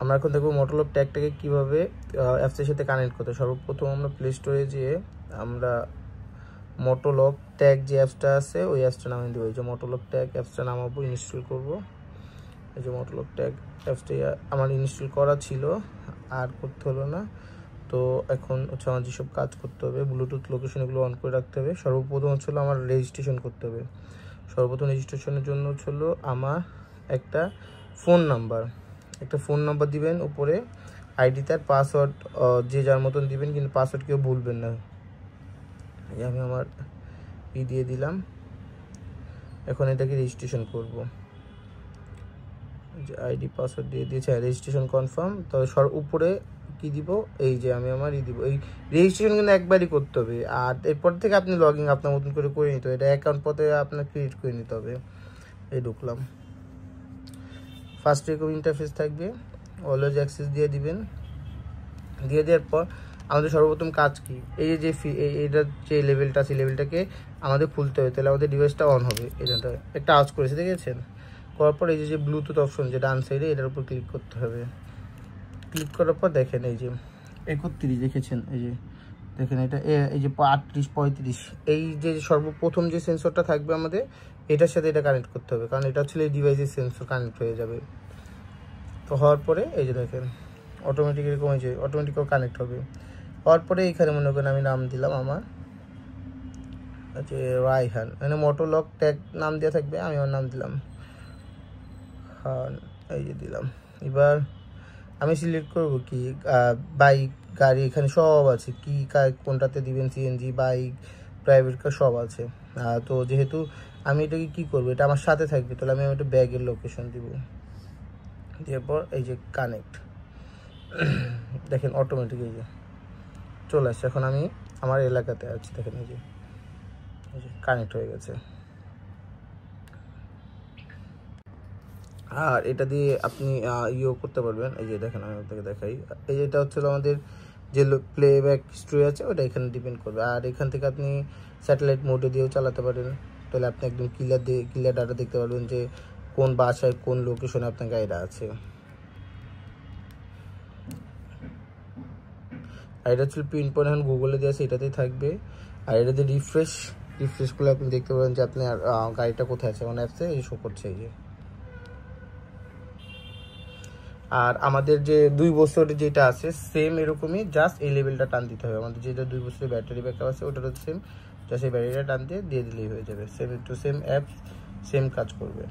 আমরা এখন দেখবো মোটোলক ট্যাগটাকে কীভাবে অ্যাপসের সাথে কানেক্ট করতে। সর্বপ্রথম আমরা প্লে স্টোরে যেয়ে আমরা মোটোলক ট্যাগ যে অ্যাপসটা আছে ওই অ্যাপসটা নামিয়ে দেবো। এই যে মোটোলক ট্যাগ অ্যাপসটা নামাবো, ইনস্টল করব। এই যে মোটোলক ট্যাগ অ্যাপসটা আমার ইনস্টল করা ছিল, আর করতে হলো না। তো এখন হচ্ছে আমার যেসব কাজ করতে হবে, ব্লুটুথ লোকেশনগুলো অন করে রাখতে হবে। সর্বপ্রথম হচ্ছিলো আমার রেজিস্ট্রেশন করতে হবে। সর্বপ্রথম রেজিস্ট্রেশনের জন্য হচ্ছিলো আমার একটা ফোন নাম্বার দিবেন উপরে, আইডি তার পাসওয়ার্ড যে যার মতন দিবেন, কিন্তু পাসওয়ার্ড কেউ ভুলবেন না। আমি আমার দিয়ে দিলাম। এখন এটাকে রেজিস্ট্রেশন করব। যে আইডি পাসওয়ার্ড দিয়ে দিয়েছে, রেজিস্ট্রেশন কনফার্ম। তো উপরে কি দিব, এই যে আমি আমার দিব। এই রেজিস্ট্রেশন কিন্তু একবারই করতে হবে, আর এরপর থেকে আপনি লগ ইন আপনার মতন করে নিতে হবে। এটা অ্যাকাউন্ট পথে আপনার ক্রিয়েট করে নিতে হবে। এই ঢুকলাম, ফার্স্ট এরকম ইন্টারফেস থাকবে, অলওয়েজ অ্যাক্সেস দিয়ে দিবেন। দিয়ে দেওয়ার পর আমাদের সর্বপ্রথম কাজ কি, এই যে এইটার যে লেভেলটা আছে লেভেলটাকে আমাদের খুলতে হবে, তাহলে আমাদের ডিভাইসটা অন হবে। এটা একটা আওয়াজ করেছে, দেখেছেন? করার পর এই যে ব্লুটুথ অপশন যে ডান সাইডে, এটার উপর ক্লিক করতে হবে। ক্লিক করার পর দেখেন এই যে 31 দেখেছেন, এই যে দেখেন এটা এই যে 38 35, এই যে সর্বপ্রথম যে সেন্সরটা থাকবে আমাদের, এটার সাথে এটা কানেক্ট করতে হবে, কারণ এটা হচ্ছে এই ডিভাইসের সেন্সর, কানেক্ট হয়ে যাবে। তো হওয়ার পরে এই যে দেখেন অটোমেটিক এরকম হয়েছে, অটোমেটিক কানেক্ট হবে। হওয়ার পরে এইখানে মনে করেন আমি নাম দিলাম আমার যে রায়হান, মানে মোটোলক ট্যাগ নাম দেওয়া থাকবে, আমি আমার নাম দিলাম এই যে দিলাম। এবার আমি সিলেক্ট করব কি, বাইক গাড়ি, এখানে সব আছে, কি কোনটাতে দিবেন, সিএনজি, বাইক, প্রাইভেট কার সব আছে। তো যেহেতু আমি এটাকে কি করব, এটা আমার সাথে থাকবে, তাহলে আমি একটা ব্যাগের লোকেশন দিব। দেওয়ার পর এই যে কানেক্ট, দেখেন অটোমেটিক এই যে চলে আসছে। এখন আমি আমার এলাকাতে আছি, দেখেন এই যে কানেক্ট হয়ে গেছে। আর এটা দিয়ে আপনি ইয়েও করতে পারবেন। এই যে দেখেন আমি আপনাকে দেখাই, এই যে এটা হচ্ছে আমাদের যে প্লেব্যাক হিস্ট্রি আছে ওটা এখানে ডিপেন্ড করবে। আর এখান থেকে আপনি স্যাটেলাইট মোডে দিয়েও চালাতে পারেন, তাহলে আপনি একদম ক্লিয়ার ডাটা দেখতে পারবেন যে কোন বাসায় কোন লোকেশনে আপনার গাড়িটা আছে। আর এটা হচ্ছে পিন পয়েন্ট, এখন গুগলে দিয়ে আছে এটাতেই থাকবে। আর এটাতে রিফ্রেশ করলে আপনি দেখতে পাবেন যে আপনার গাড়িটা কোথায় আছে, মানে অ্যাপসে এই শো করছে এই যে। আর আমাদের যে 2 বছরের যেটা আছে সেম এরকমই, জাস্ট এই লেভেলটা টান দিতে হবে। আমাদের যেটা 2 বছরের ব্যাটারি ব্যাকআপ আছে ওটারও সেম, জাস্ট এই ব্যাটারিটা টান দিয়ে দিলেই হয়ে যাবে। Same to same app, same কাজ করবে।